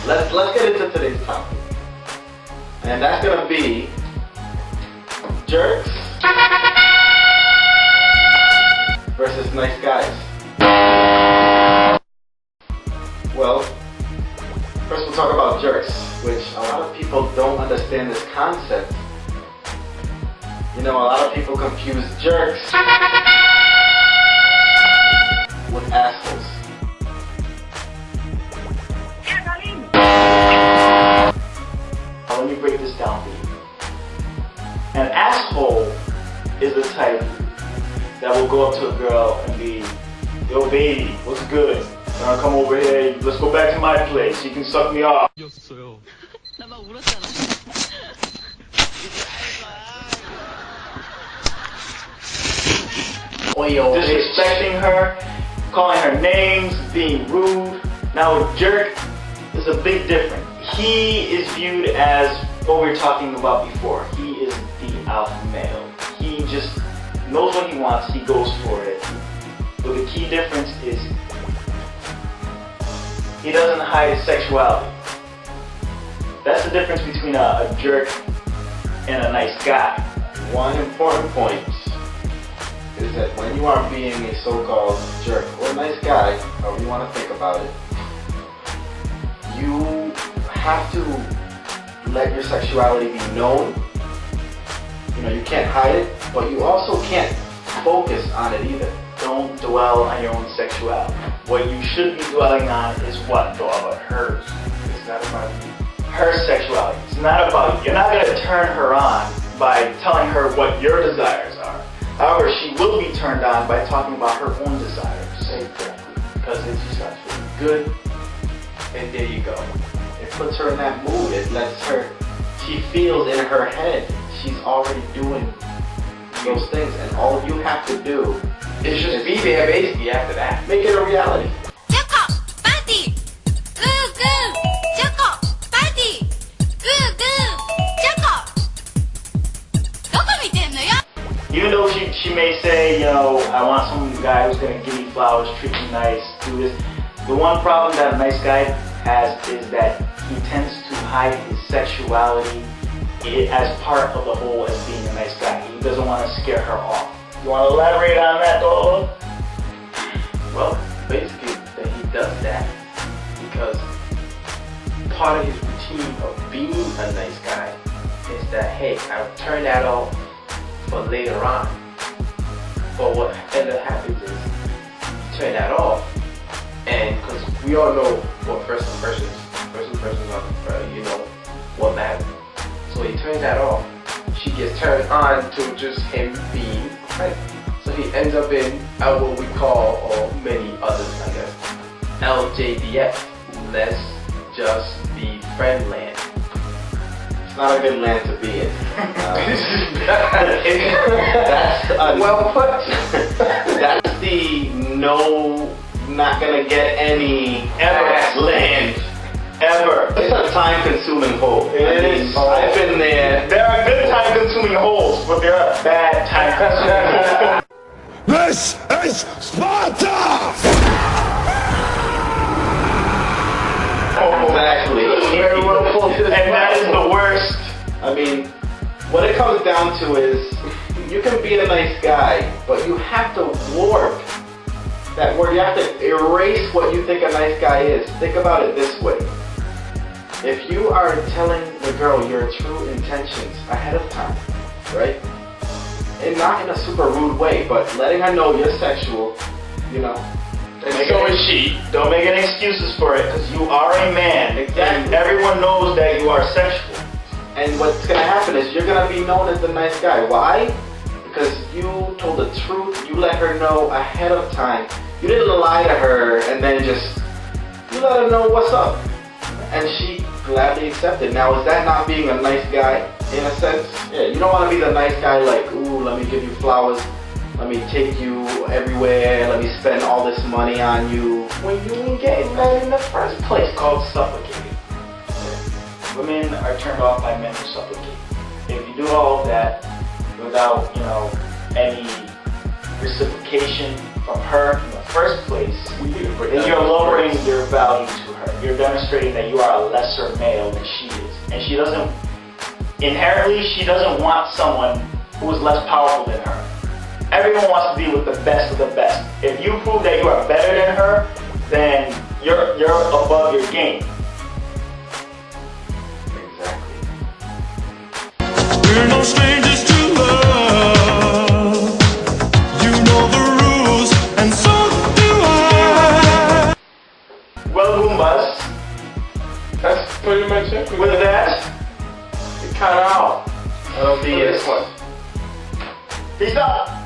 let's get into today's topic, and that's gonna be jerks versus nice guys. Well, first we'll talk about jerks, which a lot of people don't understand this concept. You know, a lot of people confuse jerks with assholes. Let me break this down for you. An asshole is the type that will go up to a girl and be, yo baby, what's good? Wanna come over here, let's go back to my place, you can suck me off. Disrespecting her, calling her names, being rude. Now a jerk is a big difference. He is viewed as what we were talking about before. He is the alpha male. He just knows what he wants, he goes for it. But the key difference is he doesn't hide his sexuality. That's the difference between a jerk and a nice guy. One important point is that when you are being a so-called jerk or a nice guy, however you want to think about it, you have to let your sexuality be known. You know, you can't hide it, but you also can't focus on it either. Don't dwell on your own sexuality. What you should be dwelling on is what, though, about hers. It's not about you. Her sexuality. It's not about you. You're not going to turn her on by telling her what your desires are. However, she will be turned on by talking about her own desires. Say it correctly. Because it's just feeling good, and there you go. It puts her in that mood. It lets her, she feels in her head she's already doing those things, and all you have to do is just be there basically after that. Make it a reality. Even though she may say, you know, I want some guy who's going to give me flowers, treat me nice, do this. The one problem that a nice guy has is that he tends to hide his sexuality as part of the whole as being a nice guy. He doesn't want to scare her off. You want to elaborate on that, Dolo? Well, basically, that he does that because part of his routine of being a nice guy is that, hey, I'll turn that off for later on. But what ends up happens is you turn that off, and because we all know what first impressions are, you know, what matters. So he turns that off. She gets turned on to just him being right. So he ends up in what we call, or many others, I guess, LJDF. Let's just be friend land. It's not a good land to be in. That's well put. That's the no, not gonna get any Ever. land. Ever. It's a time-consuming hole. It is. I've been there. There are good time-consuming holes, but there are bad time-consuming holes. This is Sparta! Exactly. Very well put. And that is the worst. I mean, what it comes down to is, you can be a nice guy, but you have to warp that word. You have to erase what you think a nice guy is. Think about it this way. If you are telling the girl your true intentions ahead of time, right? And not in a super rude way, but letting her know you're sexual, you know. And so is she. Don't make any excuses for it, because you are a man. Exactly. And everyone knows that you are sexual. And what's going to happen is you're going to be known as the nice guy. Why? Because you told the truth. You let her know ahead of time. You didn't lie to her and then just, you let her know what's up. And she gladly accepted. Now, is that not being a nice guy in a sense? Yeah, you don't want to be the nice guy like, ooh, let me give you flowers. Let me take you everywhere. Let me spend all this money on you. When you ain't getting that in the first place, called supplicating. Women are turned off by men who supplicate. If you do all of that without, you know, any reciprocation from her in the first place, We need to break then down you're those lowering words. your value to her. You're demonstrating that you are a lesser male than she is. And she doesn't, inherently, she doesn't want someone who is less powerful than her. Everyone wants to be with the best of the best. If you prove that you are better than her, then you're above your game. Exactly. We're no strangers to love. You know the rules, and so do I. Well, Goombas, That's pretty much it. with that, You cut out. That'll be This it. one. peace out.